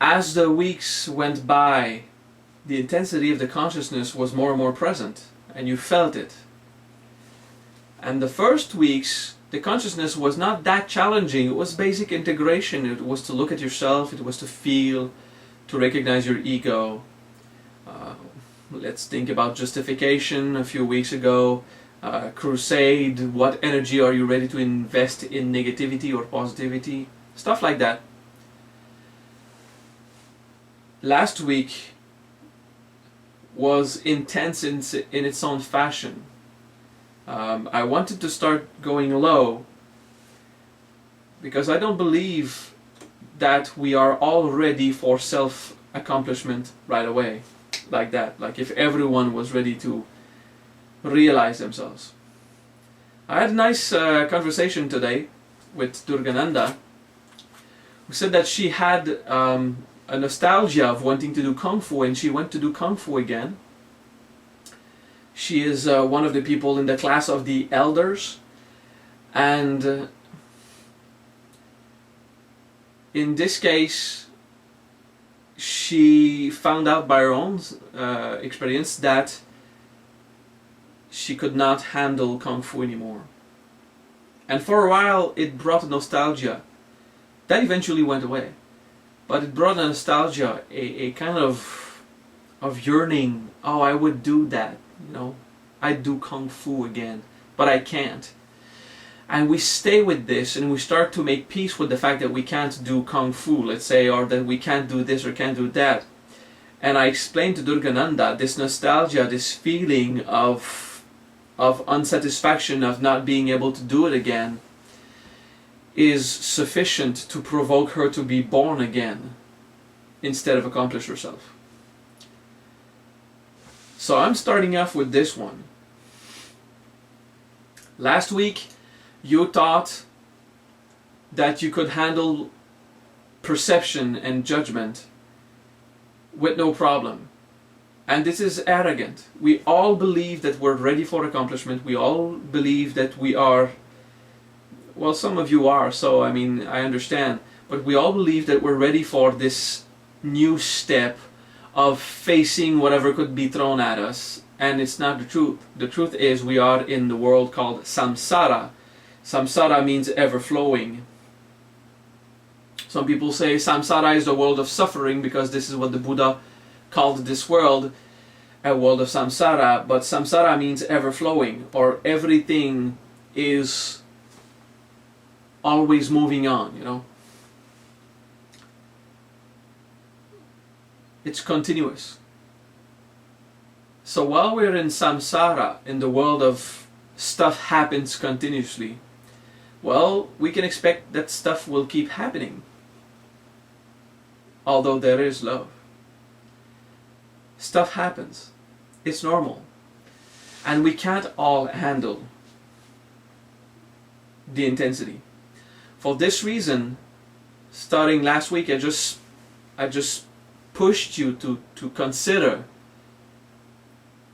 as the weeks went by, the intensity of the consciousness was more and more present, and you felt it. And the first weeks, the consciousness was not that challenging. It was basic integration. It was to look at yourself, it was to feel, to recognize your ego. Let's think about justification a few weeks ago. Crusade, what energy are you ready to invest in negativity or positivity? Stuff like that. Last week was intense in its own fashion. I wanted to start going low because I don't believe that we are all ready for self-accomplishment right away, like that. Like if everyone was ready to realize themselves. I had a nice conversation today with Durgananda, who said that she had a nostalgia of wanting to do Kung Fu, and she went to do Kung Fu again. She is one of the people in the class of the elders, and in this case she found out by her own experience that she could not handle Kung Fu anymore. And for a while it brought a nostalgia. That eventually went away. But it brought a nostalgia, a kind of yearning. Oh, I would do that, you know. I'd do Kung Fu again, but I can't. And we stay with this and we start to make peace with the fact that we can't do Kung Fu, let's say, or that we can't do this or can't do that. And I explained to Durgananda this nostalgia, this feeling of unsatisfaction, of not being able to do it again, is sufficient to provoke her to be born again instead of accomplish herself. So I'm starting off with this one. Last week you thought that you could handle perception and judgment with no problem. And this is arrogant. We all believe that we're ready for accomplishment. We all believe that we are, well, some of you are, so I mean, I understand. But we all believe that we're ready for this new step of facing whatever could be thrown at us. And it's not the truth. The truth is we are in the world called samsara. Samsara means ever-flowing. Some people say samsara is the world of suffering because this is what the Buddha called this world, a world of samsara. But samsara means ever-flowing, or everything is always moving on, you know. It's continuous. So while we're in samsara, in the world of stuff happens continuously, well, we can expect that stuff will keep happening, although there is love. Stuff happens. It's normal. And we can't all handle the intensity. For this reason, starting last week, I just pushed you to consider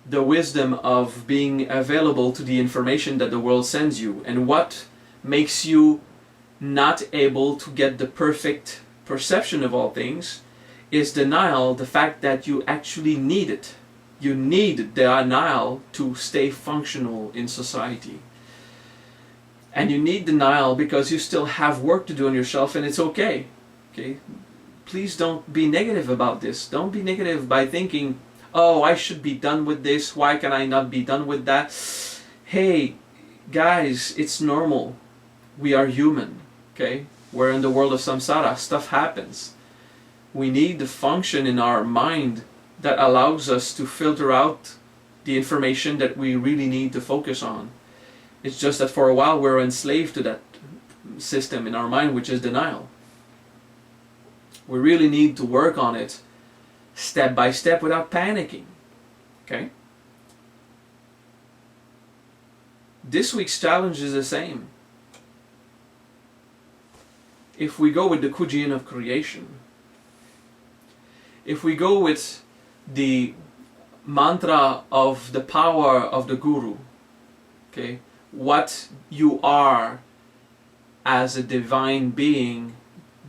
the wisdom of being available to the information that the world sends you. And what makes you not able to get the perfect perception of all things is denial, the fact that you actually need it. You need denial to stay functional in society. And you need denial because you still have work to do on yourself, and it's okay. Okay? Please don't be negative about this. Don't be negative by thinking, oh, I should be done with this. Why can I not be done with that? Hey, guys, it's normal. We are human. Okay? We're in the world of samsara. Stuff happens. We need the function in our mind that allows us to filter out the information that we really need to focus on. It's just that for a while we're enslaved to that system in our mind, which is denial. We really need to work on it step by step without panicking. Okay? This week's challenge is the same. If we go with the Kuji-In of creation, if we go with the mantra of the power of the Guru, okay, what you are as a divine being,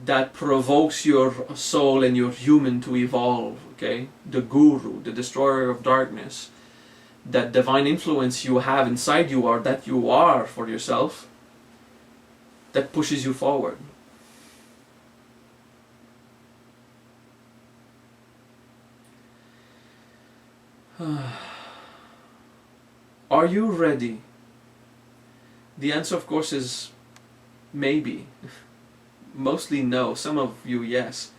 that provokes your soul and your human to evolve, okay? The guru, the destroyer of darkness, that divine influence you have inside you, or that you are for yourself, that pushes you forward. Are you ready? The answer, of course, is maybe. Mostly no. Some of you, yes.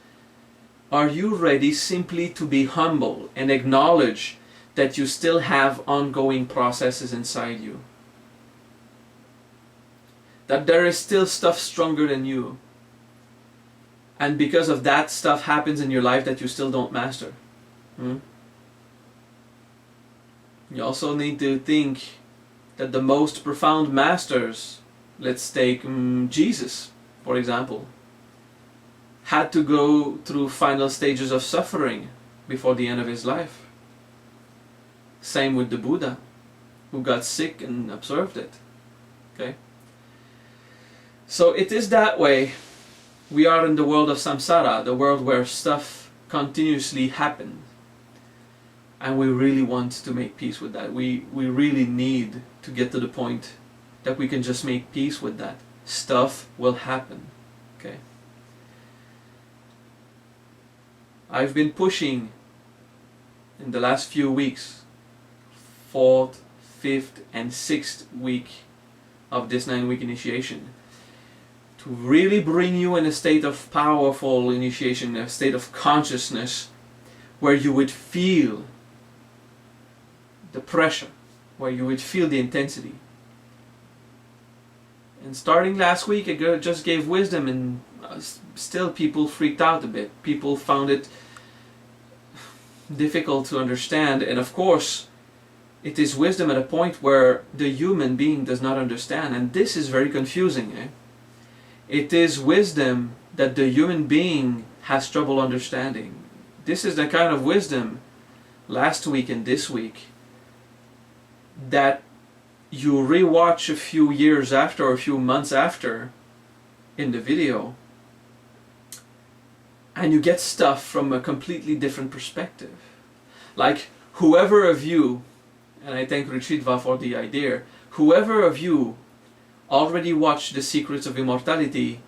Are you ready simply to be humble and acknowledge that you still have ongoing processes inside you? That there is still stuff stronger than you. And because of that, stuff happens in your life that you still don't master. You also need to think that the most profound masters, let's take Jesus, for example, had to go through final stages of suffering before the end of his life. Same with the Buddha, who got sick and observed it. Okay? So it is that way. We are in the world of samsara, the world where stuff continuously happens. And we really want to make peace with that. We really need to get to the point that we can just make peace with that. Stuff will happen. Okay? I've been pushing in the last few weeks, 4th, 5th and 6th week of this 9-week initiation, to really bring you in a state of powerful initiation, a state of consciousness where you would feel the pressure, where you would feel the intensity. And starting last week, I just gave wisdom, and still people freaked out a bit. People found it difficult to understand, and of course it is wisdom at a point where the human being does not understand, and this is very confusing. It is wisdom that the human being has trouble understanding. This is the kind of wisdom last week and this week that you rewatch a few years after or a few months after in the video, and you get stuff from a completely different perspective. Like whoever of you, and I thank Richitva for the idea, whoever of you already watched The Secrets of Immortality,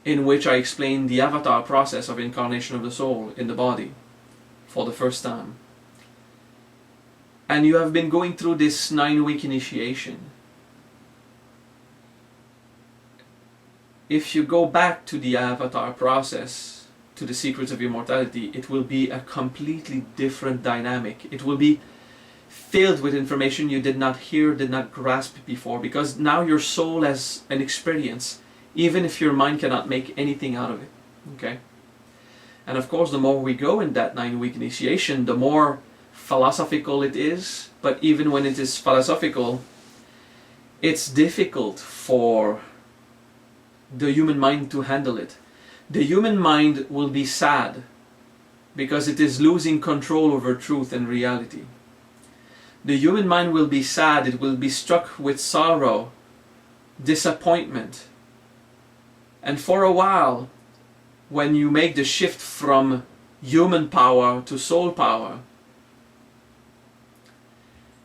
in which I explain the avatar process of incarnation of the soul in the body for the first time, and you have been going through this 9-week initiation, if you go back to the avatar process, to the Secrets of Immortality, it will be a completely different dynamic. It will be filled with information you did not hear, did not grasp before, because now your soul has an experience, even if your mind cannot make anything out of it. Okay? And of course, the more we go in that 9-week initiation, the more philosophical it is. But even when it is philosophical, it's difficult for the human mind to handle it. The human mind will be sad because it is losing control over truth and reality. The human mind will be sad, it will be struck with sorrow, disappointment. And for a while, when you make the shift from human power to soul power,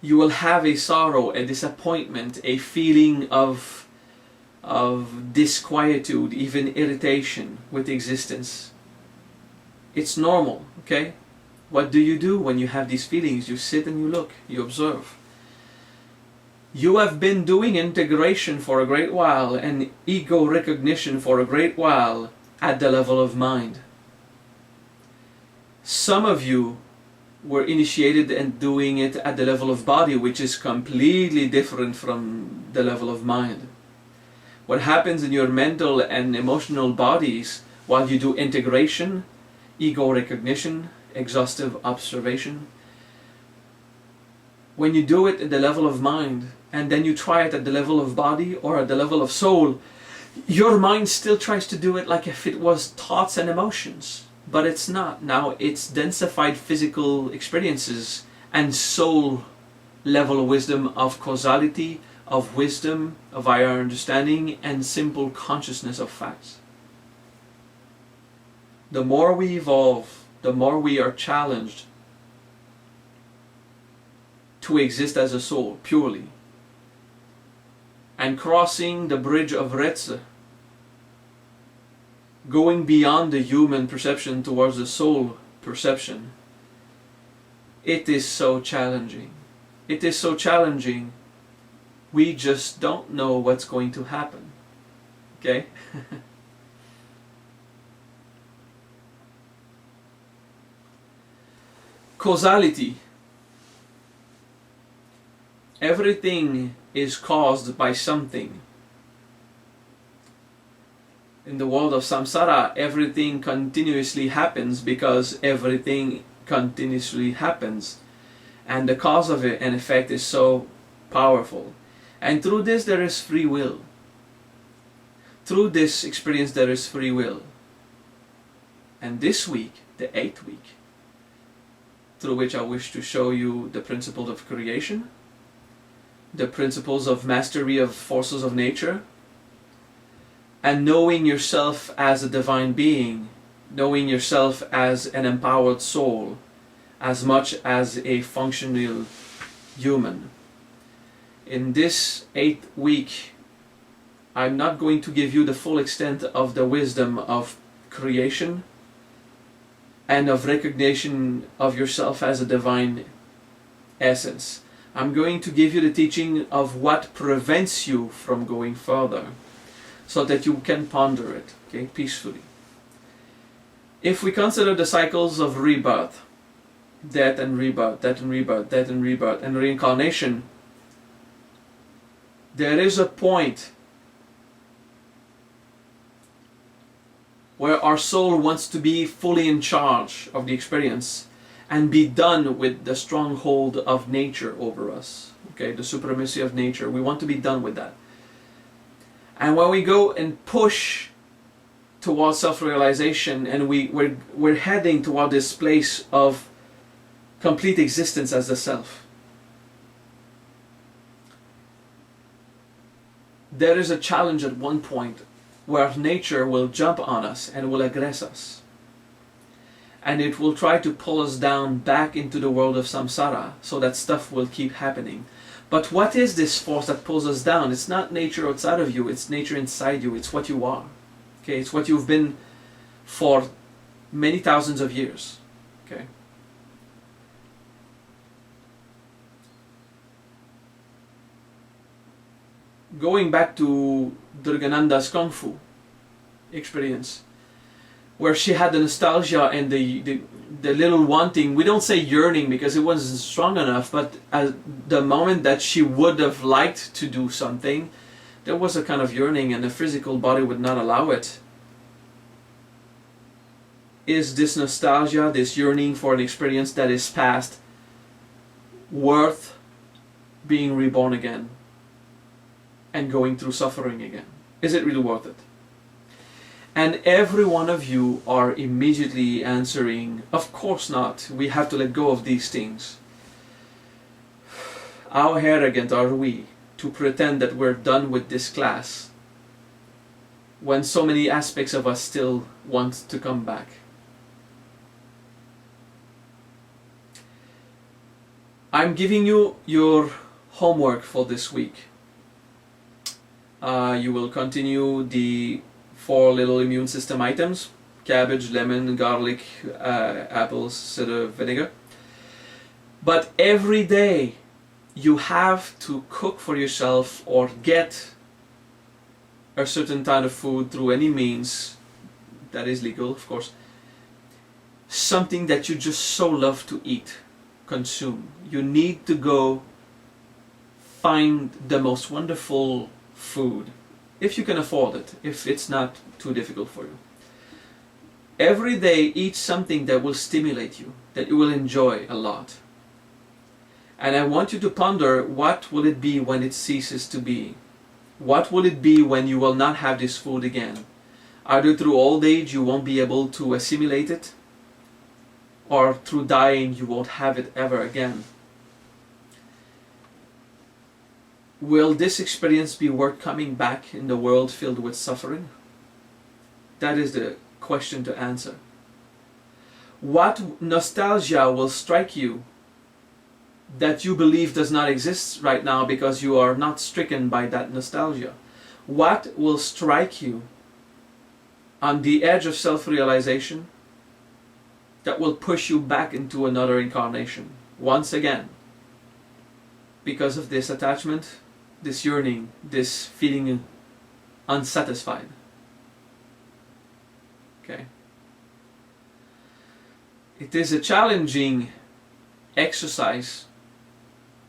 you will have a sorrow, a disappointment, a feeling of disquietude, even irritation with existence. It's normal, okay? What do you do when you have these feelings? You sit and you look, you observe. You have been doing integration for a great while and ego recognition for a great while at the level of mind. Some of you were initiated and doing it at the level of body, which is completely different from the level of mind. What happens in your mental and emotional bodies while you do integration, ego recognition, exhaustive observation, when you do it at the level of mind and then you try it at the level of body or at the level of soul, your mind still tries to do it like if it was thoughts and emotions. But it's not. Now it's densified physical experiences and soul level wisdom of causality, of wisdom, of higher understanding, and simple consciousness of facts. the more we evolve, the more we are challenged to exist as a soul, purely. And crossing the bridge of Retze, going beyond the human perception towards the soul perception, it is so challenging. It is so challenging, we just don't know what's going to happen. Okay? Causality. Everything is caused by something. In the world of samsara, everything continuously happens because everything continuously happens. And the cause of it and effect is so powerful. And through this there is free will. Through this experience there is free will. And this week, the 8th week, through which I wish to show you the principles of creation, the principles of mastery of forces of nature, and knowing yourself as a divine being, knowing yourself as an empowered soul, as much as a functional human. In this 8th week, I'm not going to give you the full extent of the wisdom of creation and of recognition of yourself as a divine essence. I'm going to give you the teaching of what prevents you from going further, so that you can ponder it, okay, peacefully. If we consider the cycles of rebirth, death and rebirth, death and rebirth, death and rebirth, and reincarnation, there is a point where our soul wants to be fully in charge of the experience and be done with the stronghold of nature over us, okay, the supremacy of nature. We want to be done with that. And when we go and push towards self-realization, and we're heading toward this place of complete existence as the self, there is a challenge at one point where nature will jump on us and will aggress us. And it will try to pull us down back into the world of samsara, so that stuff will keep happening. But what is this force that pulls us down? It's not nature outside of you, it's nature inside you, it's what you are. Okay, it's what you've been for many thousands of years. Okay. Going back to Durgananda's Kung Fu experience, where she had the nostalgia and the little wanting, we don't say yearning because it wasn't strong enough, but at the moment that she would have liked to do something, there was a kind of yearning and the physical body would not allow it. Is this nostalgia, this yearning for an experience that is past, worth being reborn again and going through suffering again? Is it really worth it? And every one of you are immediately answering, of course not. We have to let go of these things. How arrogant are we to pretend that we're done with this class when so many aspects of us still want to come back? I'm giving you your homework for this week. You will continue the 4 little immune system items: cabbage, lemon, garlic, apples, cider vinegar. But every day you have to cook for yourself or get a certain kind of food through any means that is legal, of course. Something that you just so love to eat, consume. You need to go find the most wonderful food, if you can afford it, if it's not too difficult for you. Every day eat something that will stimulate you, that you will enjoy a lot. And I want you to ponder, what will it be when it ceases to be? What will it be when you will not have this food again? Either through old age you won't be able to assimilate it, or through dying you won't have it ever again. Will this experience be worth coming back in the world filled with suffering? That is the question to answer. What nostalgia will strike you that you believe does not exist right now because you are not stricken by that nostalgia? What will strike you on the edge of self-realization that will push you back into another incarnation once again because of this attachment, this yearning, this feeling unsatisfied? Okay. It is a challenging exercise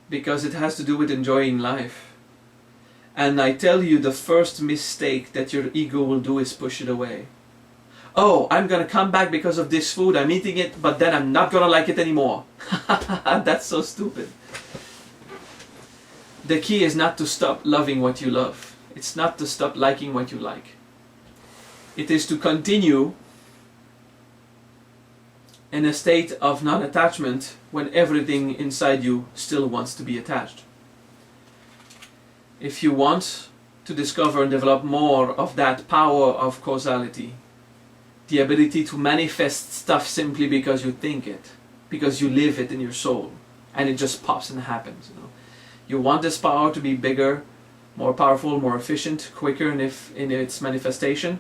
because it has to do with enjoying life. And I tell you, the first mistake that your ego will do is push it away. Oh, I'm gonna come back because of this food, I'm eating it, but then I'm not gonna like it anymore. That's so stupid. The key is not to stop loving what you love. It's not to stop liking what you like. It is to continue in a state of non-attachment when everything inside you still wants to be attached. If you want to discover and develop more of that power of causality, the ability to manifest stuff simply because you think it, because you live it in your soul, and it just pops and happens. You want this power to be bigger, more powerful, more efficient, quicker in its manifestation.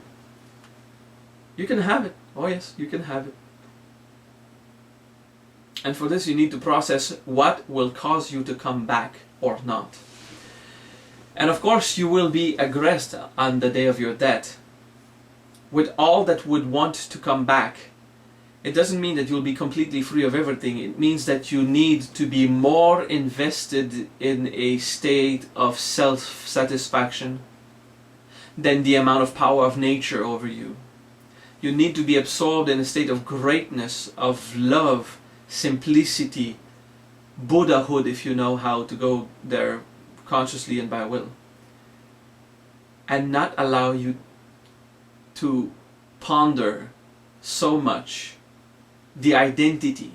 You can have it. Oh yes, you can have it. And for this you need to process what will cause you to come back or not. And of course you will be aggressed on the day of your death with all that would want to come back. It doesn't mean that you'll be completely free of everything. It means that you need to be more invested in a state of self-satisfaction than the amount of power of nature over you. You need to be absorbed in a state of greatness, of love, simplicity, Buddhahood, if you know how to go there consciously and by will, and not allow you to ponder so much the identity,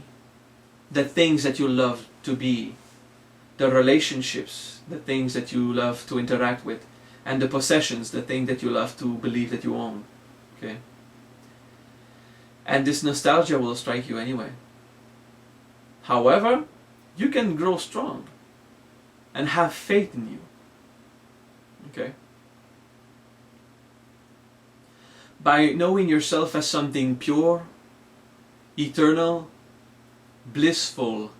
the things that you love to be, the relationships, the things that you love to interact with, and the possessions, the thing that you love to believe that you own. Okay? And this nostalgia will strike you anyway. However, you can grow strong and have faith in you. Okay? By knowing yourself as something pure, eternal, blissful,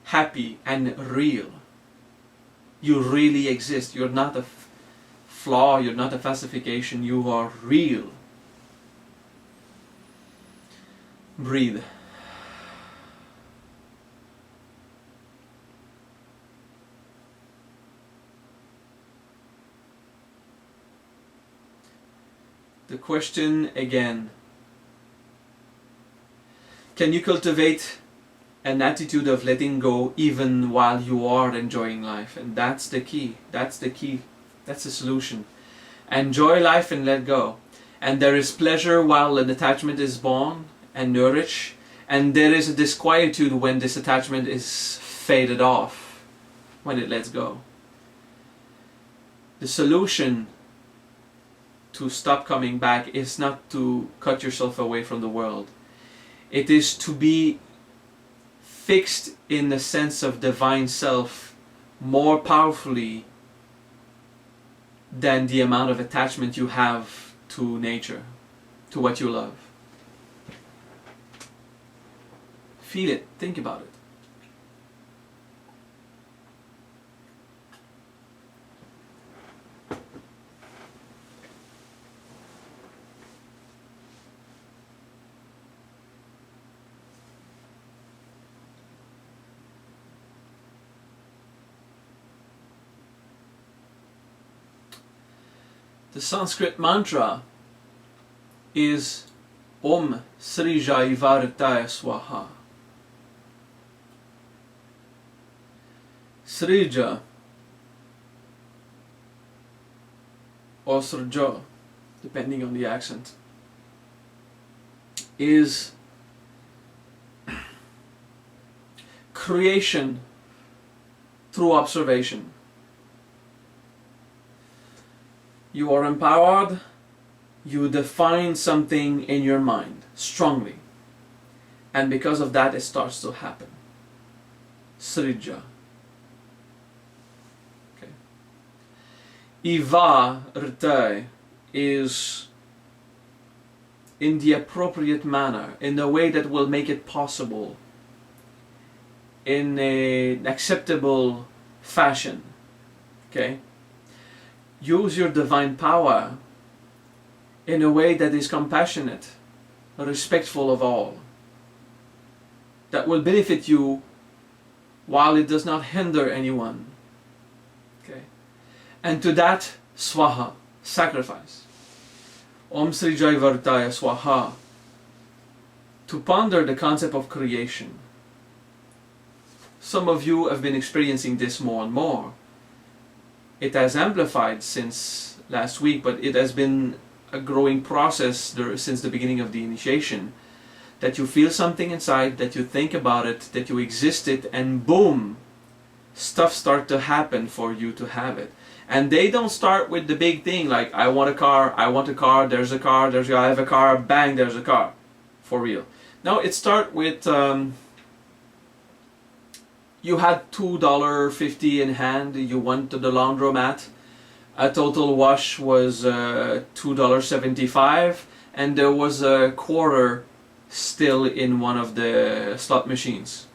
happy and real. You really exist. You're not a flaw, you're not a falsification, you are real. Breathe. The question again: can you cultivate an attitude of letting go even while you are enjoying life? And that's the key. That's the key. That's the solution. Enjoy life and let go. And there is pleasure while an attachment is born and nourished, and there is a disquietude when this attachment is faded off, when it lets go. The solution to stop coming back is not to cut yourself away from the world. It is to be fixed in the sense of divine self more powerfully than the amount of attachment you have to nature, to what you love. Feel it, think about it. The Sanskrit Mantra is Om Srija Ivaritaya Swaha. Srija or Srja, depending on the accent, is creation through observation. You are empowered you define something in your mind strongly, and because of that it starts to happen. Srija. Okay. Iva rtai is in the appropriate manner, in a way that will make it possible, in an acceptable fashion. Okay? Use your divine power in a way that is compassionate, respectful of all, that will benefit you while it does not hinder anyone. Okay? And to that, swaha, sacrifice. Om Sri Jai Vartaya Swaha. To ponder the concept of creation. Some of you have been experiencing this more and more. It has amplified since last week, but it has been a growing process since the beginning of the initiation. That you feel something inside, that you think about it, that you exist it, and boom, stuff start to happen for you to have it. And they don't start with the big thing like, I want a car, there's a car, I have a car, bang, there's a car. For real. No, it starts with, you had $2.50 in hand, you went to the laundromat, a total wash was $2.75, and there was a quarter still in one of the slot machines.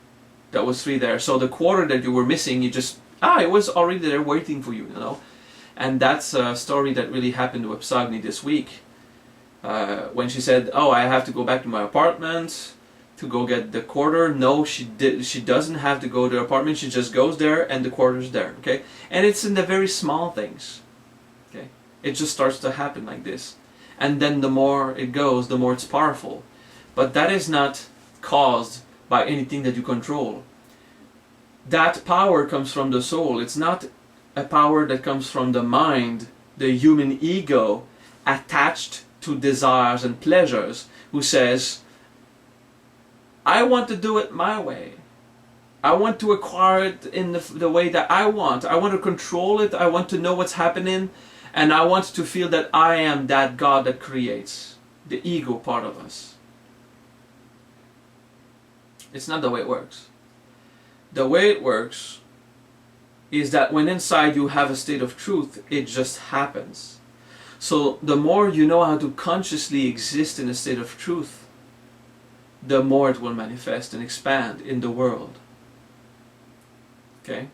That was free there. So the quarter that you were missing, you just, it was already there waiting for you, you know. And that's a story that really happened to Psagni this week. When she said, I have to go back to my apartment to go get the quarter. No, she doesn't have to go to the apartment. She just goes there and the quarter's there, okay? And it's in the very small things, okay? It just starts to happen like this. And then the more it goes, the more it's powerful. But that is not caused by anything that you control. That power comes from the soul. It's not a power that comes from the mind, the human ego attached to desires and pleasures, who says, I want to do it my way. I want to acquire it in the way that I want. I want to control it. I want to know what's happening. And I want to feel that I am that God that creates. The ego part of us. It's not the way it works. The way it works is that when inside you have a state of truth, it just happens. So the more you know how to consciously exist in a state of truth, the more it will manifest and expand in the world. Okay?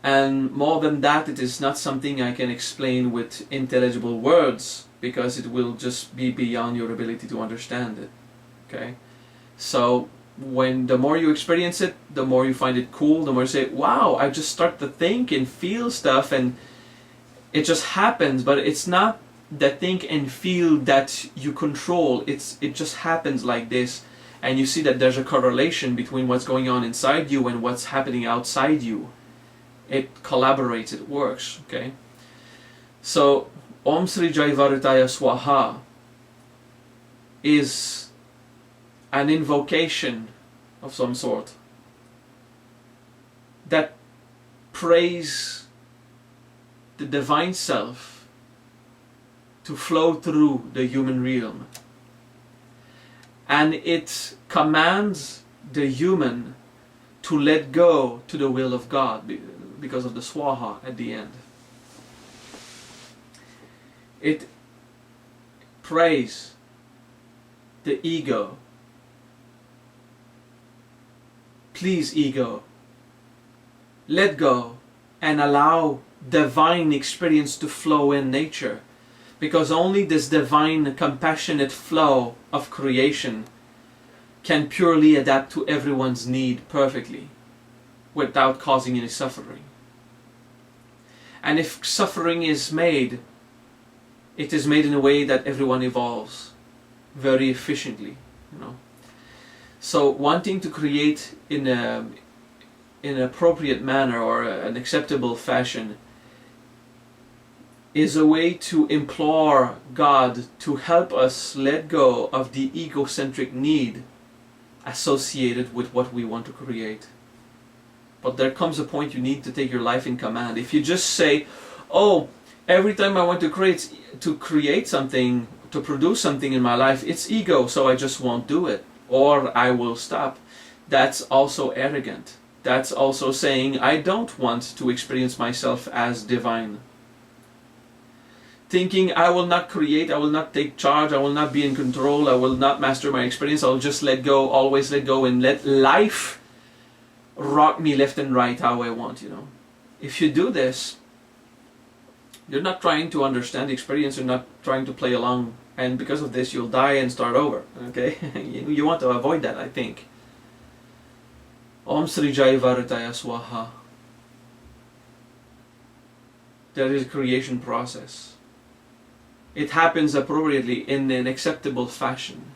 And more than that, it is not something I can explain with intelligible words, because it will just be beyond your ability to understand it. Okay? So the more you experience it, the more you find it cool, the more you say, wow, I just start to think and feel stuff, and it just happens. But it's not the think and feel that you control. It just happens like this, and you see that there's a correlation between what's going on inside you and what's happening outside you. It collaborates, it works. Okay? So Om Sri Jai Varutaya Swaha is an invocation of some sort that prays the divine self to flow through the human realm, and it commands the human to let go to the will of God because of the swaha at the end. It prays the ego. Please, ego, let go and allow divine experience to flow in nature, because only this divine compassionate flow of creation can purely adapt to everyone's need perfectly without causing any suffering. And if suffering is made, it is made in a way that everyone evolves very efficiently, you know. So wanting to create in an appropriate manner or an acceptable fashion is a way to implore God to help us let go of the egocentric need associated with what we want to create. But there comes a point you need to take your life in command. If you just say, oh, Every time I want to create something, to produce something in my life, it's ego, so I just won't do it, or I will stop. That's also arrogant. That's also saying I don't want to experience myself as divine. Thinking I will not create, I will not take charge, I will not be in control, I will not master my experience, I'll just let go, always let go, and let life rock me left and right how I want, you know. If you do this, you're not trying to understand the experience, you're not trying to play along, and because of this you'll die and start over, okay? You want to avoid that, I think. Om Sri Jai Varataya Swaha. There is a creation process. It happens appropriately in an acceptable fashion.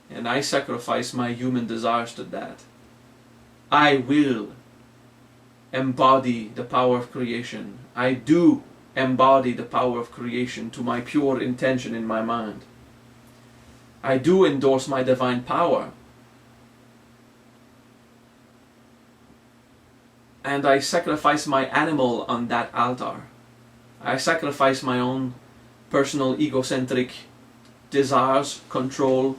And I sacrifice my human desires to that. I will embody the power of creation. I do embody the power of creation to my pure intention in my mind. I do endorse my divine power. And I sacrifice my animal on that altar. I sacrifice my own personal egocentric desires, control,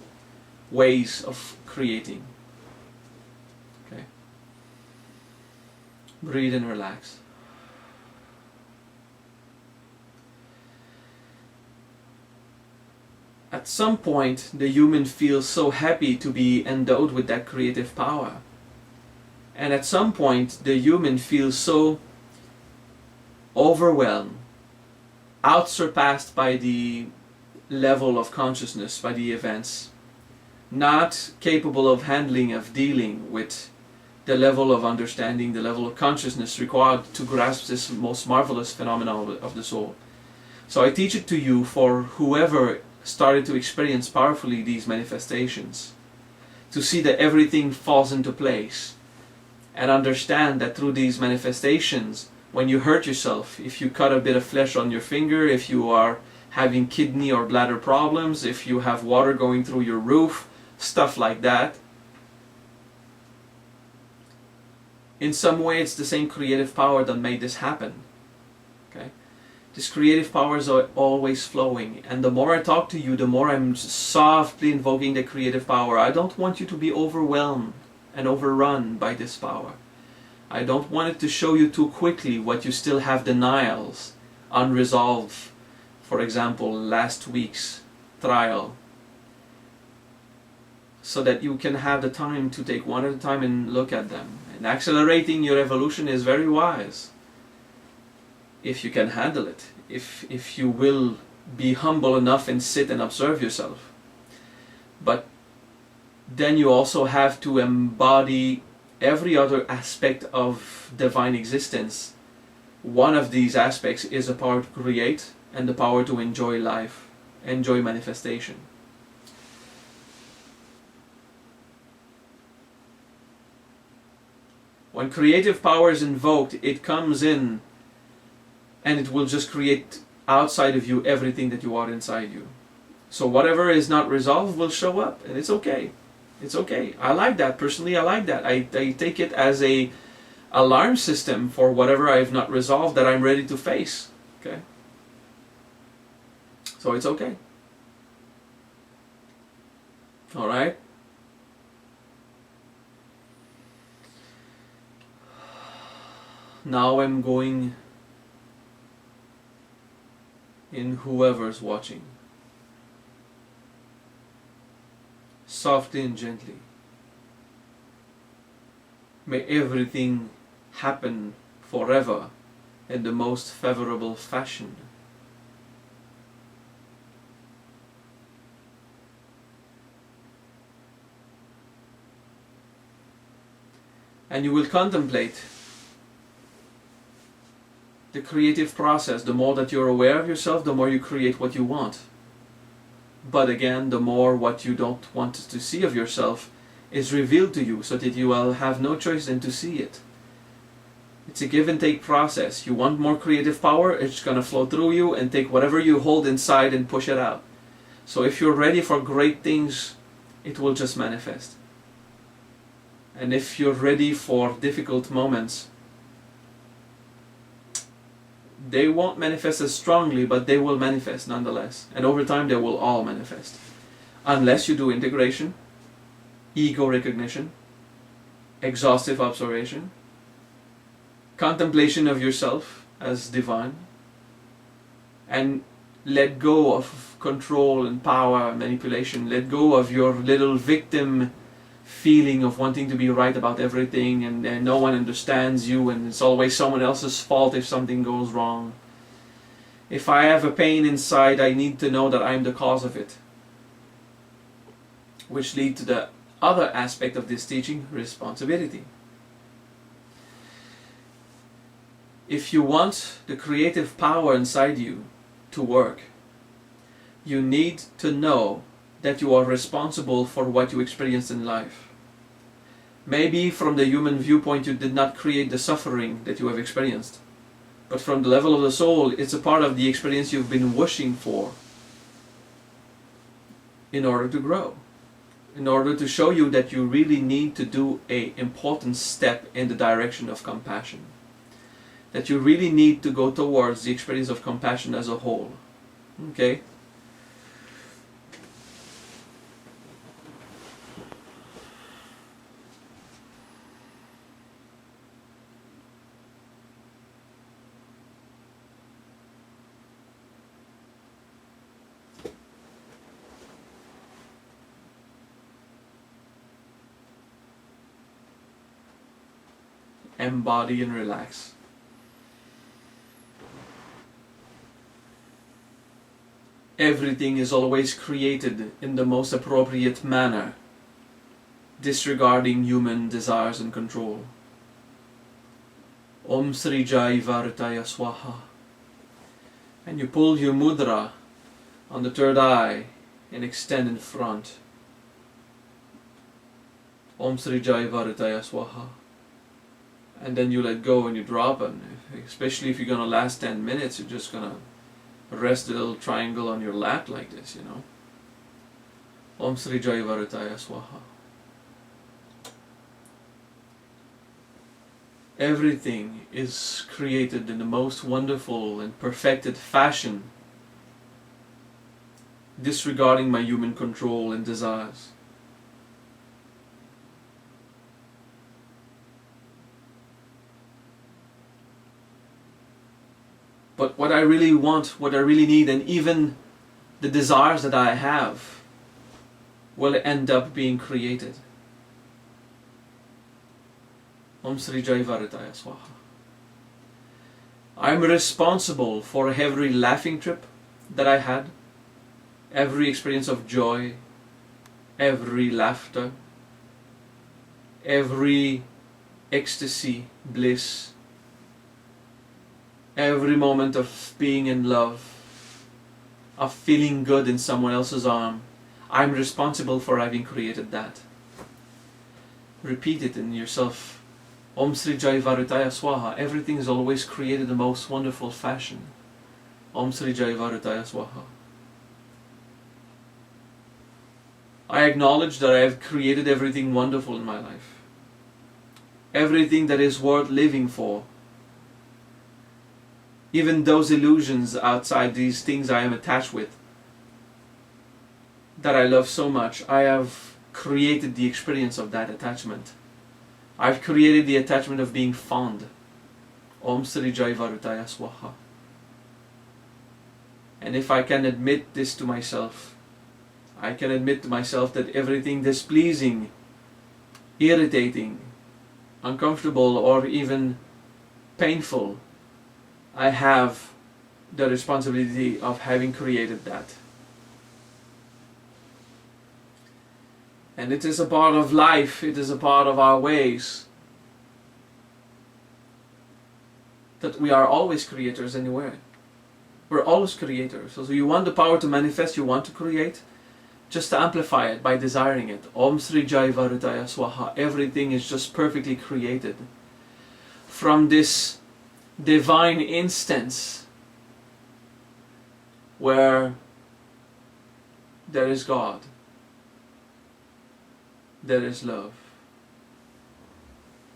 ways of creating. Okay. Breathe and relax. At some point, the human feels so happy to be endowed with that creative power. And at some point, the human feels so overwhelmed, outsurpassed by the level of consciousness, by the events, not capable of handling, of dealing with the level of understanding, the level of consciousness required to grasp this most marvelous phenomenon of the soul. So I teach it to you for whoever started to experience powerfully these manifestations, to see that everything falls into place, and understand that through these manifestations, when you hurt yourself, if you cut a bit of flesh on your finger, if you are having kidney or bladder problems, if you have water going through your roof, stuff like that, in some way it's the same creative power that made this happen. Okay? This creative power is always flowing, and the more I talk to you, the more I'm softly invoking the creative power. I don't want you to be overwhelmed and overrun by this power. I don't want it to show you too quickly what you still have denials, unresolved. For example, last week's trial. So that you can have the time to take one at a time and look at them. And accelerating your evolution is very wise. If you can handle it. If you will be humble enough and sit and observe yourself. But then you also have to embody every other aspect of divine existence. One of these aspects is the power to create and the power to enjoy life, enjoy manifestation. When creative power is invoked, it comes in and it will just create outside of you everything that you are inside you. So whatever is not resolved will show up, and it's okay. It's okay. I like that. Personally, I like that. I take it as a alarm system for whatever I have not resolved that I'm ready to face. Okay? So it's okay. Alright? Now I'm going in whoever's watching. Softly and gently. May everything happen forever in the most favorable fashion. And you will contemplate the creative process. The more that you're aware of yourself, the more you create what you want. But again, the more what you don't want to see of yourself is revealed to you, so that you will have no choice than to see it. It's a give and take process. You want more creative power, it's going to flow through you and take whatever you hold inside and push it out. So if you're ready for great things, it will just manifest. And if you're ready for difficult moments, They won't manifest as strongly, but they will manifest nonetheless. And over time they will all manifest. Unless you do integration, ego recognition, exhaustive observation, contemplation of yourself as divine, and let go of control and power and manipulation. Let go of your little victim feeling of wanting to be right about everything, and no one understands you, and it's always someone else's fault if something goes wrong. If I have a pain inside, I need to know that I'm the cause of it. Which leads to the other aspect of this teaching, responsibility. If you want the creative power inside you to work, you need to know that you are responsible for what you experience in life. Maybe from the human viewpoint you did not create the suffering that you have experienced, but from the level of the soul, it's a part of the experience you've been wishing for in order to grow, in order to show you that you really need to do an important step in the direction of compassion, that you really need to go towards the experience of compassion as a whole. Okay? Embody and relax. Everything is always created in the most appropriate manner, disregarding human desires and control. Om Sri Jai Vartaya Swaha. And you pull your mudra on the third eye and extend in front. Om Sri Jai Vartaya Swaha. And then you let go and you drop, and especially if you're going to last 10 minutes, you're just going to rest the little triangle on your lap like this, you know. Om Sri Jai Vartaya Swaha. Everything is created in the most wonderful and perfected fashion, disregarding my human control and desires. But what I really want, what I really need, and even the desires that I have will end up being created. Om Sri Jai Vartaya Swaha. I'm responsible for every laughing trip that I had, every experience of joy, every laughter, every ecstasy, bliss, every moment of being in love, of feeling good in someone else's arm. I'm responsible for having created that. Repeat it in yourself. Om Sri Jai Vartaya Swaha. Everything is always created in the most wonderful fashion. Om Sri Jai Vartaya Swaha. I acknowledge that I have created everything wonderful in my life. Everything that is worth living for. Even those illusions outside these things I am attached with, that I love so much, I have created the experience of that attachment. I've created the attachment of being fond. Om Sri Jai Vartaya Swaha. And if I can admit this to myself, I can admit to myself that everything displeasing, irritating, uncomfortable, or even painful, I have the responsibility of having created that. And it is a part of life, it is a part of our ways, that we are always creators anywhere. We're always creators. So you want the power to manifest, you want to create, just to amplify it by desiring it. Om Sri Jai Vartaya Swaha. Everything is just perfectly created from this divine instance where there is God, there is love.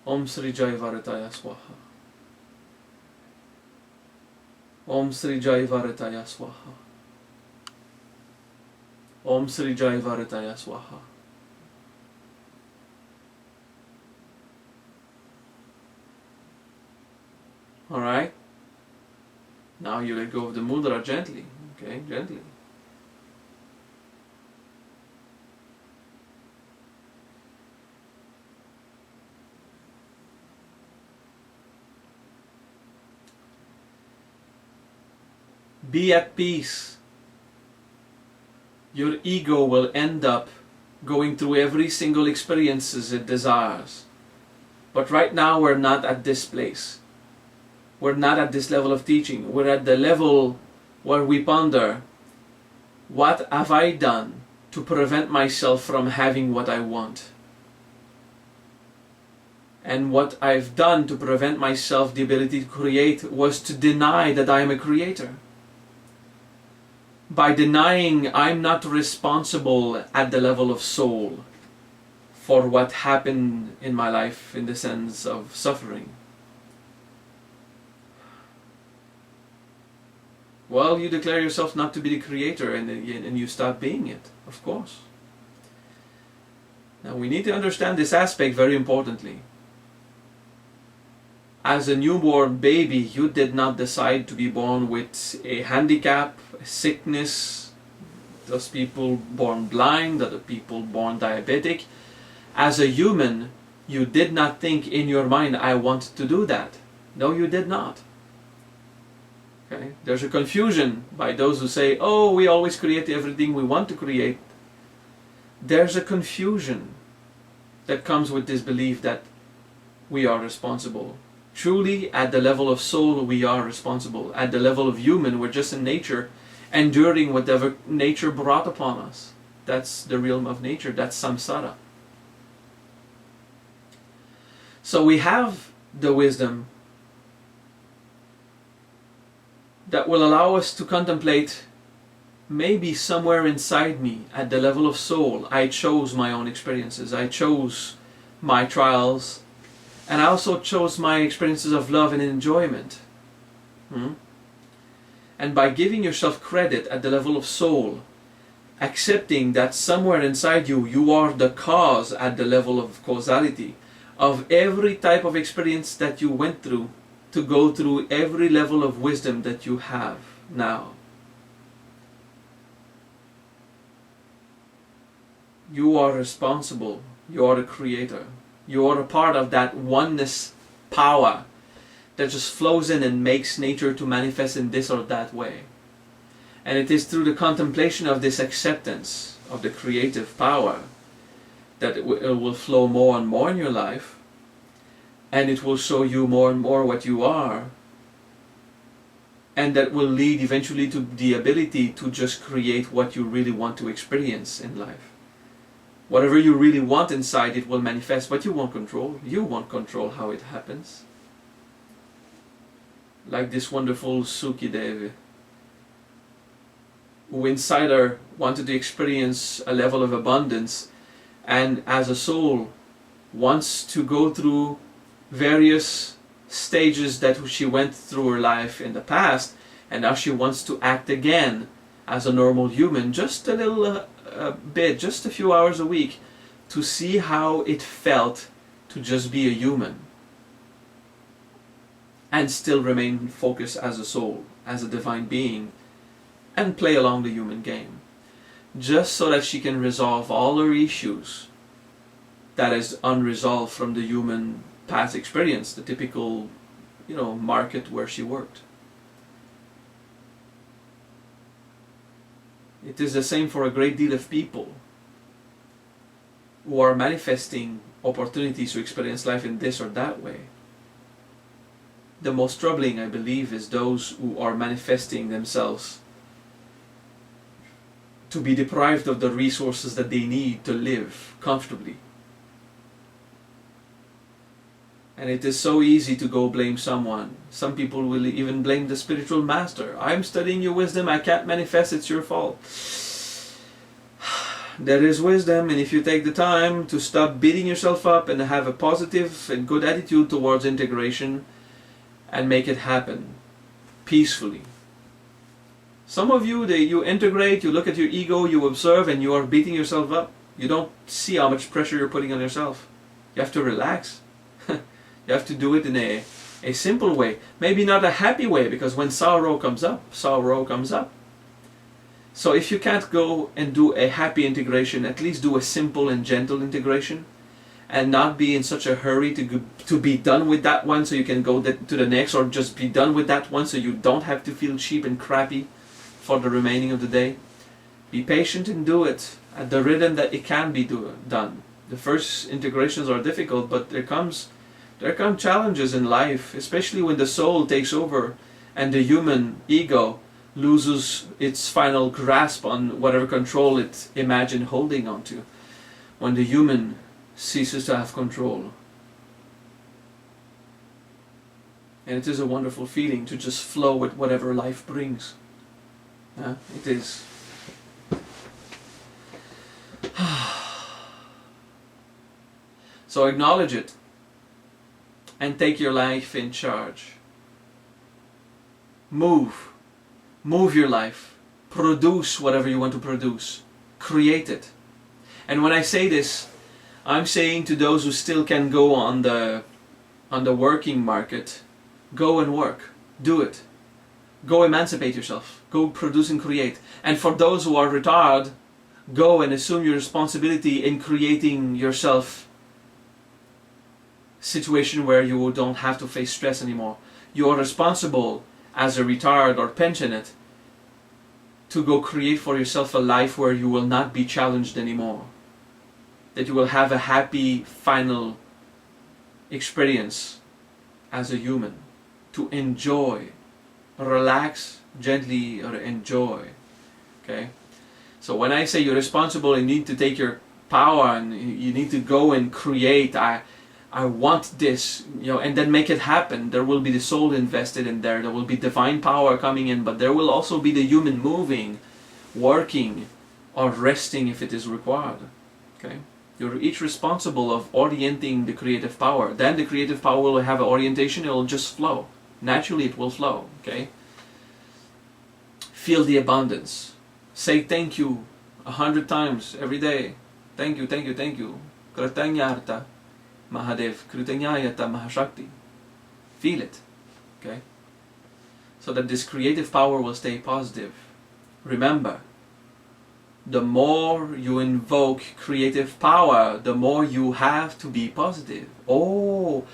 Om Sri Jai Vartaya Swaha. Om Sri Jai Varataya Swaha. Om Sri Jai Varataya Swaha. Alright? Now you let go of the mudra gently. Okay, gently. Be at peace. Your ego will end up going through every single experiences it desires. But right now we're not at this place. We're not at this level of teaching. We're at the level where we ponder, what have I done to prevent myself from having what I want? And what I've done to prevent myself the ability to create was to deny that I am a creator. By denying I'm not responsible at the level of soul for what happened in my life in the sense of suffering. Well, you declare yourself not to be the creator and you stop being it, of course. Now we need to understand this aspect very importantly. As a newborn baby, you did not decide to be born with a handicap, a sickness. Those people born blind, other people born diabetic. As a human, you did not think in your mind, I want to do that. No, you did not. Okay? There's a confusion by those who say, oh, we always create everything we want to create. There's a confusion that comes with this belief that we are responsible. Truly, at the level of soul, we are responsible. At the level of human, we're just in nature, enduring whatever nature brought upon us. That's the realm of nature. That's samsara. So we have the wisdom that will allow us to contemplate, maybe somewhere inside me, at the level of soul, I chose my own experiences. I chose my trials. And I also chose my experiences of love and enjoyment. And by giving yourself credit at the level of soul, accepting that somewhere inside you, you are the cause at the level of causality of every type of experience that you went through, to go through every level of wisdom that you have now. You are responsible. You are the creator. You are a part of that oneness power that just flows in and makes nature to manifest in this or that way. And it is through the contemplation of this acceptance of the creative power that it will flow more and more in your life, and it will show you more and more what you are, and that will lead eventually to the ability to just create what you really want to experience in life. Whatever you really want inside, it will manifest, but you won't control. You won't control how it happens. Like this wonderful Suki Devi, who inside her wanted to experience a level of abundance, and as a soul wants to go through various stages that she went through her life in the past, and now she wants to act again as a normal human, just a little bit, just a few hours a week, to see how it felt to just be a human and still remain focused as a soul, as a divine being, and play along the human game, just so that she can resolve all her issues that is unresolved from the human past experience, the typical, market where she worked. It is the same for a great deal of people who are manifesting opportunities to experience life in this or that way. The most troubling, I believe, is those who are manifesting themselves to be deprived of the resources that they need to live comfortably. And it is so easy to go blame someone. Some people will even blame the spiritual master. I'm studying your wisdom, I can't manifest, it's your fault. There is wisdom, and if you take the time to stop beating yourself up and have a positive and good attitude towards integration and make it happen peacefully, Some of you, you integrate, you look at your ego, you observe, and you are beating yourself up. You don't see how much pressure you're putting on yourself. You have to relax. You have to do it in a simple way. Maybe not a happy way, because when sorrow comes up, sorrow comes up. So if you can't go and do a happy integration, at least do a simple and gentle integration, and not be in such a hurry to be done with that one so you can go to the next, or just be done with that one so you don't have to feel cheap and crappy for the remaining of the day. Be patient and do it at the rhythm that it can be done. The first integrations are difficult, but there come challenges in life, especially when the soul takes over and the human ego loses its final grasp on whatever control it imagined holding onto. When the human ceases to have control. And it is a wonderful feeling to just flow with whatever life brings. It is. So acknowledge it and take your life in charge. Move your life. Produce whatever you want to produce. Create it. And when I say this, I'm saying to those who still can go on the working market, go and work. Do it. Go emancipate yourself. Go produce and create. And for those who are retired, go and assume your responsibility in creating yourself situation where you don't have to face stress anymore. You are responsible as a retired or pensionate to go create for yourself a life where you will not be challenged anymore. That you will have a happy final experience as a human. To enjoy. Relax gently or enjoy. Okay? So when I say you're responsible, you need to take your power and you need to go and create. I want this, and then make it happen. There will be the soul invested in there. There will be divine power coming in, but there will also be the human moving, working, or resting if it is required. Okay? You're each responsible of orienting the creative power. Then the creative power will have an orientation. It will just flow. Naturally, it will flow. Okay? Feel the abundance. Say thank you 100 times every day. Thank you, thank you, thank you. Kritanyarta. Mahadev, Kritanyayata Mahashakti. Feel it. Okay? So that this creative power will stay positive. Remember, the more you invoke creative power, the more you have to be positive. Oh,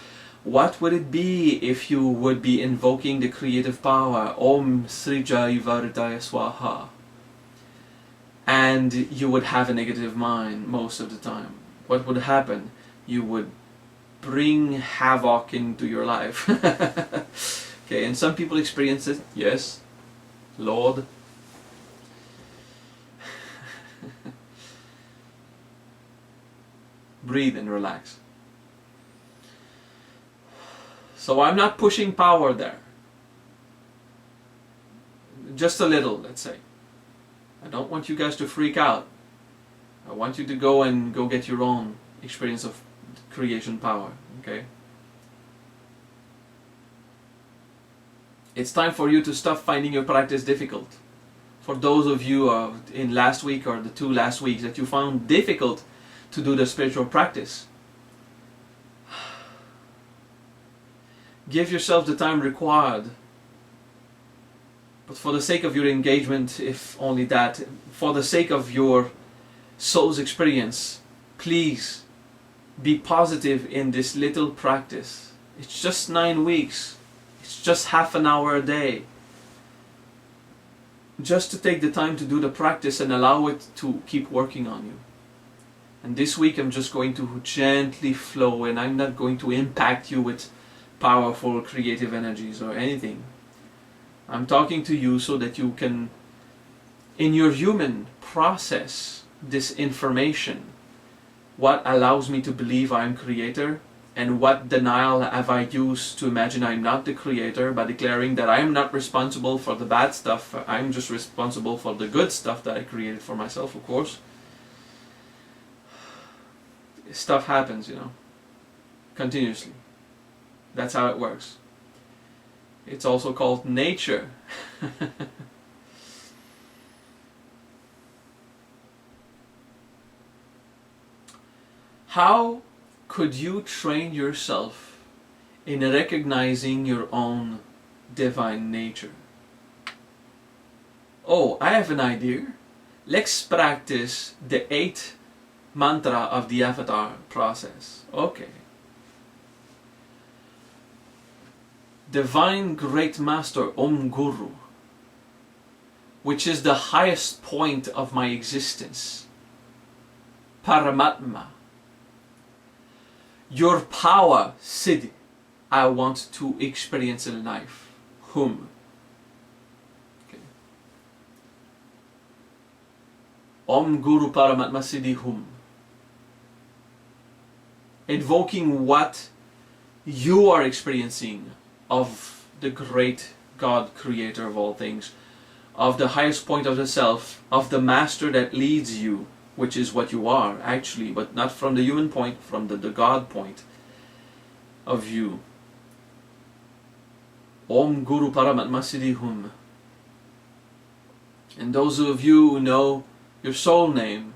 what would it be if you would be invoking the creative power? Om Srijai Vardaya Swaha. And you would have a negative mind most of the time. What would happen? You would bring havoc into your life. Okay, and some people experience it. Yes, Lord. Breathe and relax. So I'm not pushing power there. Just a little, let's say. I don't want you guys to freak out. I want you to go get your own experience of creation power. Okay? It's time for you to stop finding your practice difficult. For those of you in last week or the 2 last weeks that you found difficult to do the spiritual practice, give yourself the time required. But for the sake of your engagement, if only that, for the sake of your soul's experience, please be positive in this little practice. It's just 9 weeks. It's just half an hour a day. Just to take the time to do the practice and allow it to keep working on you. And this week I'm just going to gently flow, and I'm not going to impact you with powerful creative energies or anything. I'm talking to you so that you can, in your human, process this information. What allows me to believe I'm creator, and what denial have I used to imagine I'm not the creator by declaring that I'm not responsible for the bad stuff. I'm just responsible for the good stuff that I created for myself, of course. Stuff happens, continuously. That's how it works. It's also called nature. How could you train yourself in recognizing your own divine nature? Oh, I have an idea. Let's practice the 8th mantra of the avatar process. Okay. Divine Great Master Om Guru, which is the highest point of my existence, Paramatma, your power, Siddhi, I want to experience in life. Hum. Okay. Om Guru Paramatma Siddhi Hum. Invoking what you are experiencing of the great God, creator of all things, of the highest point of the self, of the master that leads you, which is what you are actually, but not from the human point, from the God point of you. Om Guru Paramatma Siddhi Hum. And those of you who know your soul name,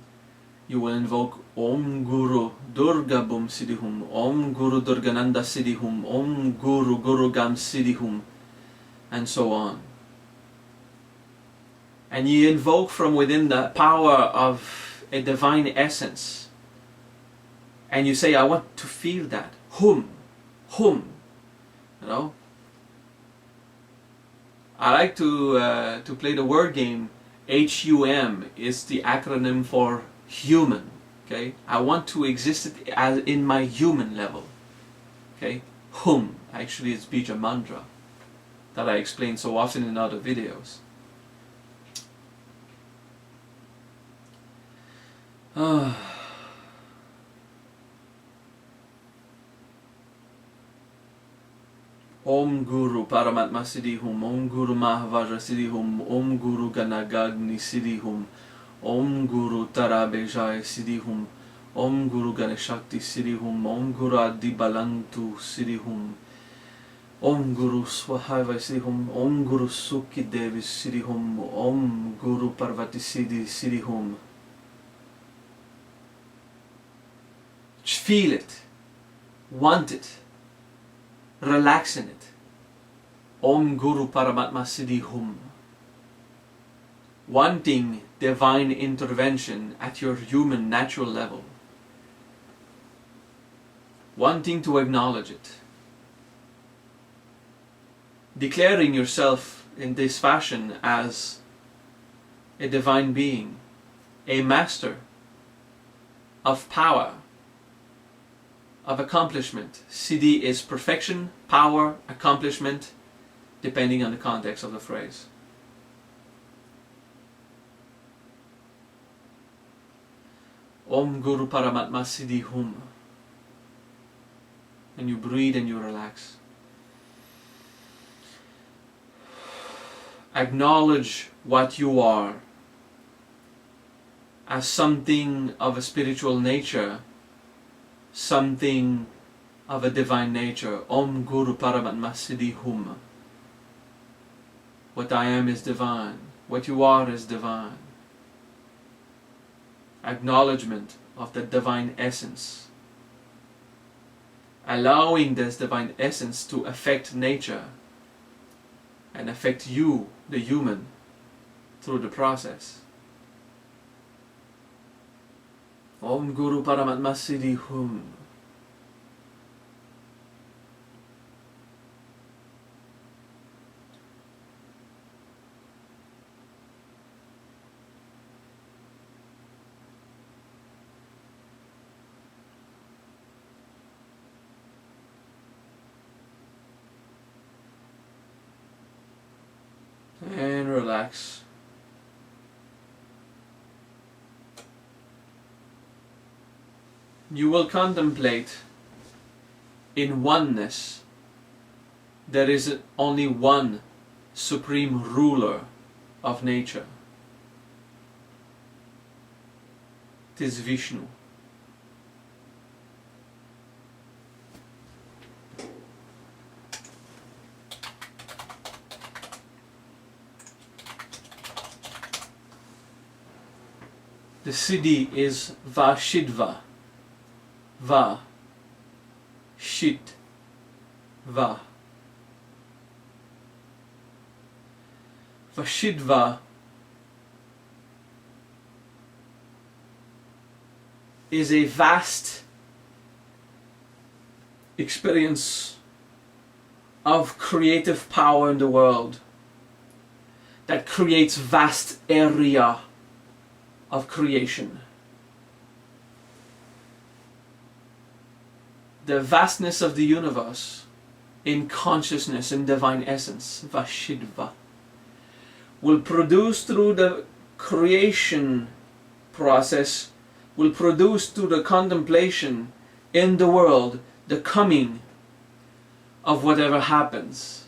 you will invoke Om Guru Durga Bum Siddhi Hum, Om Guru Durgananda Siddhi Hum, Om Guru Guru Gam Siddhi Hum, and so on. And you invoke from within the power of a divine essence. And you say, I want to feel that. Hum. Hum. You know? I like to play the word game. HUM is the acronym for human. Okay? I want to exist as in my human level. Okay? Hum. Actually, it's Bija Mantra that I explain so often in other videos. Om Guru Paramatma Siddhi Hum, Om Guru Maha Vajra Siddhi Hum, Om Guru Ganagagni Siddhi Hum, Om Guru Tarabejaya Siddhi Hum, Om Guru Ganeshakti Siddhi Hum, Om Guru Adi Balantu Siddhi Hum, Om Guru Swahava Siddhi Hum, Om Guru Sukhi Devi Siddhi Hum, Om Guru Parvati Siddhi Siddhi Hum. Feel it, want it, relax in it. Om Guru Paramatma Siddhi Hum. Wanting divine intervention at your human natural level. Wanting to acknowledge it. Declaring yourself in this fashion as a divine being, a master of power, of accomplishment. Siddhi is perfection, power, accomplishment, depending on the context of the phrase. Om Guru Paramatma Siddhi Hum. And you breathe and you relax. Acknowledge what you are as something of a spiritual nature, something of a divine nature. Om Guru Paramatma Siddhi Hum. What I am is divine. What you are is divine. Acknowledgement of the divine essence. Allowing this divine essence to affect nature and affect you, the human, through the process. Om Guru Paramatma Siddhi Hum. And relax. You will contemplate in oneness. There is only one supreme ruler of nature. It is Vishnu. The Siddhi is Vashidva. Va. Shit. Va. Vashidva is a vast experience of creative power in the world that creates vast area of creation. The vastness of the universe in consciousness, in divine essence, Vashidva, will produce through the creation process, will produce through the contemplation in the world the coming of whatever happens.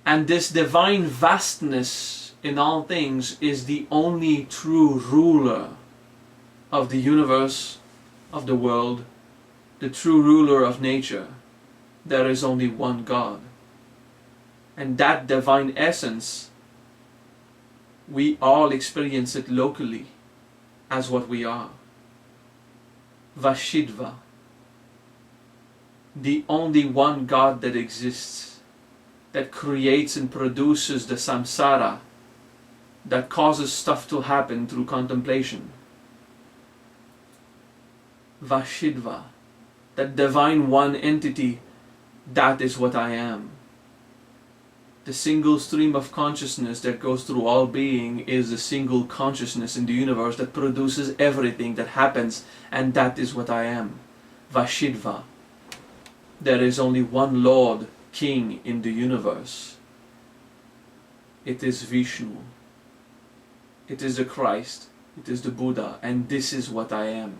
And this divine vastness in all things is the only true ruler of the universe, of the world, the true ruler of nature. There is only one God. And that divine essence, we all experience it locally as what we are. Vashidva. The only one God that exists, that creates and produces the samsara, that causes stuff to happen through contemplation. Vashidva. That divine one entity, that is what I am. The single stream of consciousness that goes through all being is a single consciousness in the universe that produces everything that happens, and that is what I am. Vashidva. There is only one Lord, King in the universe. It is Vishnu. It is the Christ. It is the Buddha, and this is what I am.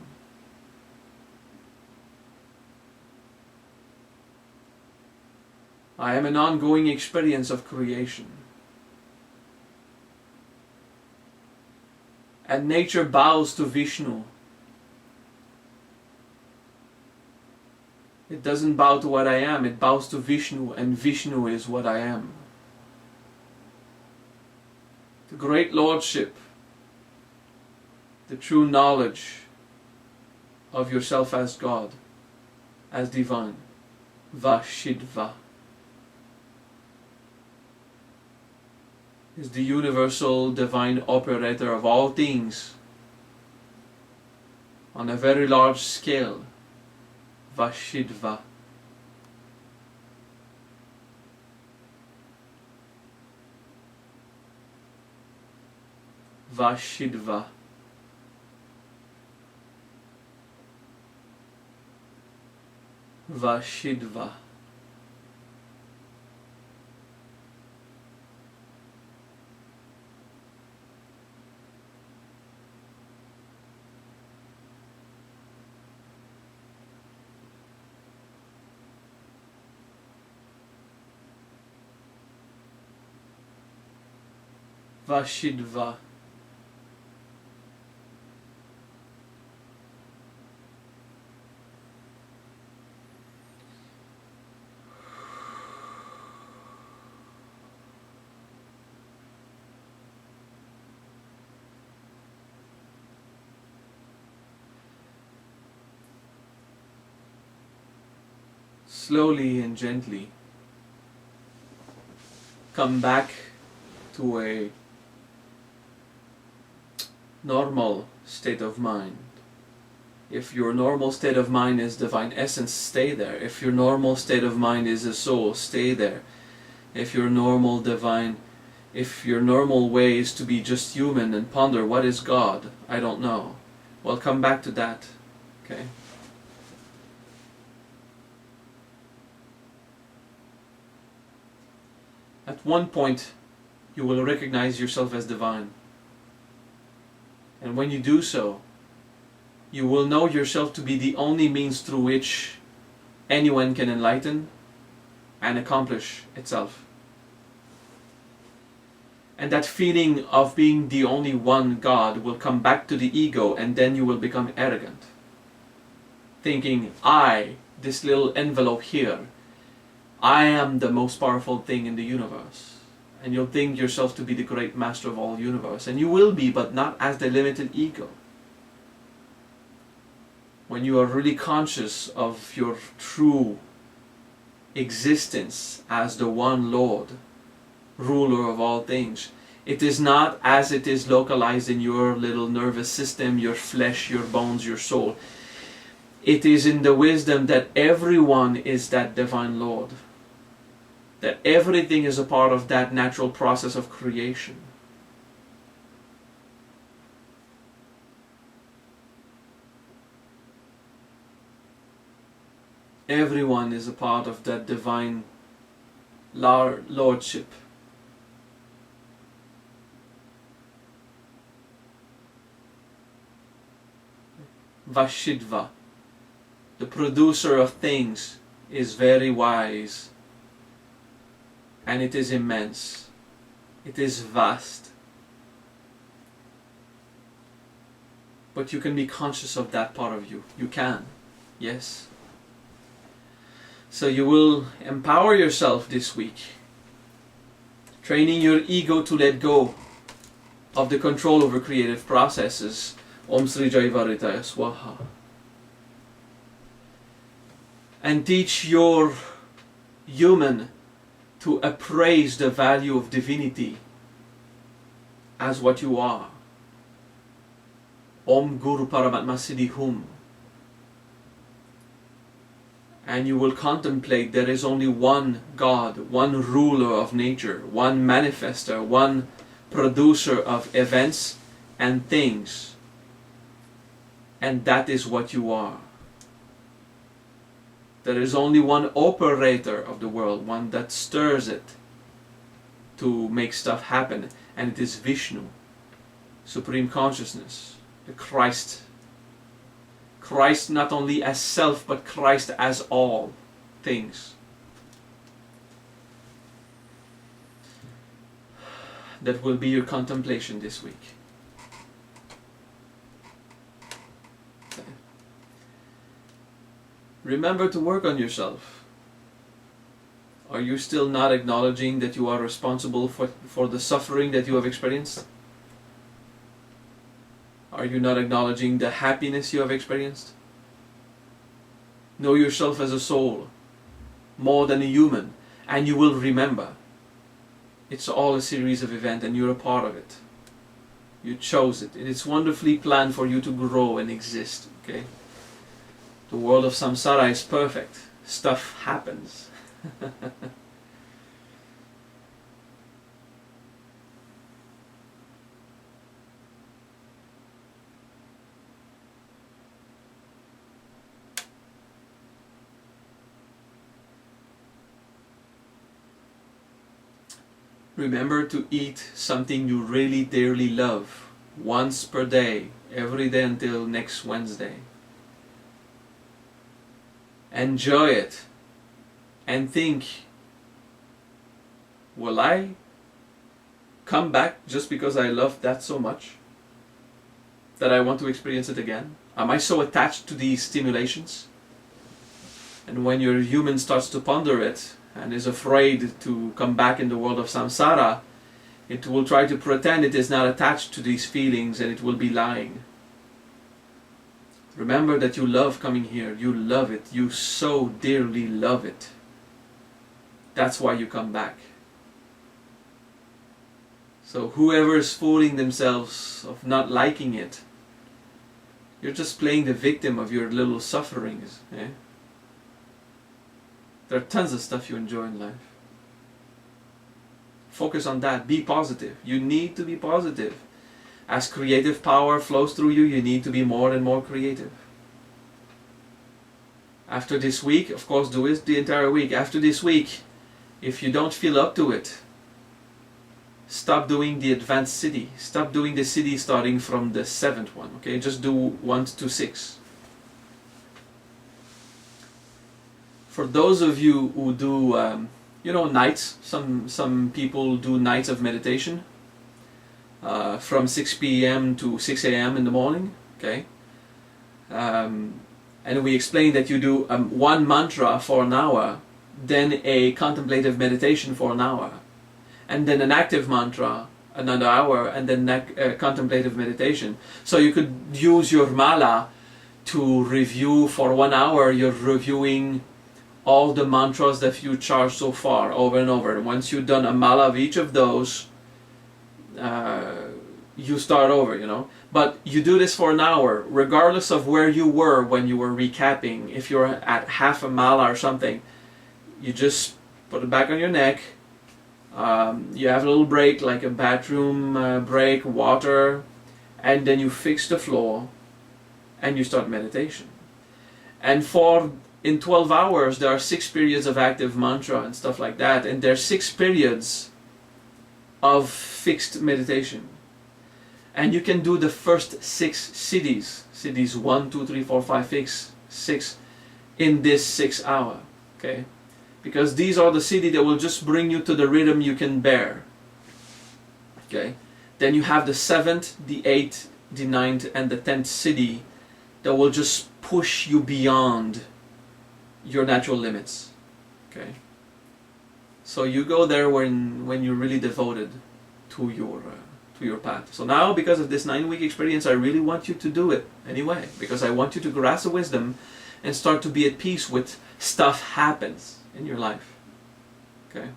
I am an ongoing experience of creation. And nature bows to Vishnu. It doesn't bow to what I am, it bows to Vishnu, and Vishnu is what I am. The great lordship, the true knowledge of yourself as God, as divine, Vashidva, is the universal divine operator of all things on a very large scale. Vashidva. Vashidva. Vashidva. Vashidva. Slowly and gently come back to a normal state of mind. If your normal state of mind is divine essence, stay there. If your normal state of mind is a soul, stay there. If your normal way is to be just human and ponder what is God, I don't know. Well, come back to that. Okay? At one point, you will recognize yourself as divine. And when you do so, you will know yourself to be the only means through which anyone can enlighten and accomplish itself. And that feeling of being the only one God will come back to the ego, and then you will become arrogant. Thinking, I, this little envelope here, I am the most powerful thing in the universe. And you'll think yourself to be the great master of all universe. And you will be, but not as the limited ego. when you are really conscious of your true existence as the one Lord, ruler of all things, it is not as it is localized in your little nervous system, your flesh, your bones, your soul. It is in the wisdom that everyone is that divine Lord, that everything is a part of that natural process of creation. Everyone is a part of that divine lordship. Vashidva, the producer of things, is very wise, and it is immense. It is vast. But you can be conscious of that part of you. You can. Yes. So you will empower yourself this week, training your ego to let go of the control over creative processes. Om Sri Jai Varitaya Swaha. And teach your human to appraise the value of divinity as what you are. Om Guru Paramatma Siddhi Hum. And you will contemplate there is only one God, one ruler of nature, one manifester, one producer of events and things. And that is what you are. There is only one operator of the world, one that stirs it to make stuff happen, and it is Vishnu, Supreme Consciousness, the Christ. Christ not only as self, but Christ as all things. That will be your contemplation this week. Remember to work on yourself. Are you still not acknowledging that you are responsible for the suffering that you have experienced? Are you not acknowledging the happiness you have experienced? Know yourself as a soul, more than a human, and you will remember. It's all a series of events and you're a part of it. You chose it. It's wonderfully planned for you to grow and exist. Okay? The world of samsara is perfect. Stuff happens. Remember to eat something you really dearly love once per day, every day until next Wednesday. Enjoy it and think, will I come back just because I love that so much that I want to experience it again? Am I so attached to these stimulations? And when your human starts to ponder it and is afraid to come back in the world of samsara, it will try to pretend it is not attached to these feelings, and it will be lying. Remember that you love coming here. You love it. You so dearly love it. That's why you come back. So whoever is fooling themselves of not liking it, you're just playing the victim of your little sufferings. Eh? There are tons of stuff you enjoy in life. Focus on that. Be positive. You need to be positive. As creative power flows through you, you need to be more and more creative. After this week, of course, do it the entire week. After this week, if you don't feel up to it, stop doing the advanced Siddhi. Stop doing the Siddhi starting from the 7th one. Okay, just do 1 to 6. For those of you who do, nights, some people do nights of meditation from 6 p.m. to 6 a.m. in the morning. Okay, and we explain that you do one mantra for an hour, then a contemplative meditation for an hour, and then an active mantra another hour, and then contemplative meditation. So you could use your mala to review for 1 hour. You're reviewing all the mantras that you charged so far over and over. And once you've done a mala of each of those, you start over, you know. But you do this for an hour, regardless of where you were when you were recapping. If you're at half a mala or something, you just put it back on your neck. You have a little break, like a bathroom break, water, and then you fix the floor and you start meditation. And in 12 hours there are 6 periods of active mantra and stuff like that, and there are 6 periods of fixed meditation. And you can do the first 6 siddhis, siddhis 1, 2, 3, 4, 5, 6, in this 6 hour, okay? Because these are the siddhi that will just bring you to the rhythm you can bear, okay? Then you have the 7th, the 8th, the 9th, and the 10th siddhi that will just push you beyond your natural limits, okay? So you go there when you're really devoted to your path. So now, because of this 9-week experience, I really want you to do it anyway, because I want you to grasp the wisdom and start to be at peace with stuff happens in your life, okay?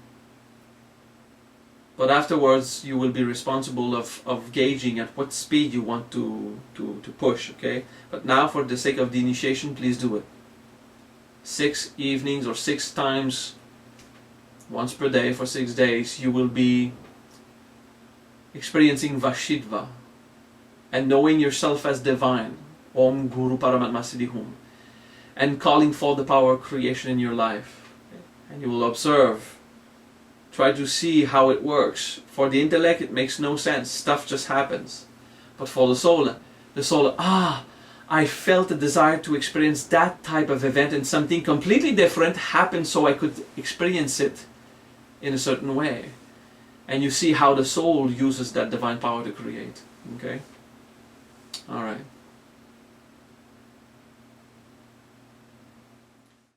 But afterwards you will be responsible of gauging at what speed you want to push, okay? But now, for the sake of the initiation, please do it. 6 evenings or 6 times, once per day for 6 days, you will be experiencing Vashidva and knowing yourself as divine, Om Guru Paramatma Siddhi Hum, and calling for the power of creation in your life. And you will observe, try to see how it works. For the intellect it makes no sense, stuff just happens. But for the soul, I felt a desire to experience that type of event, and something completely different happened so I could experience it in a certain way. And you see how the soul uses that divine power to create. Okay? Alright.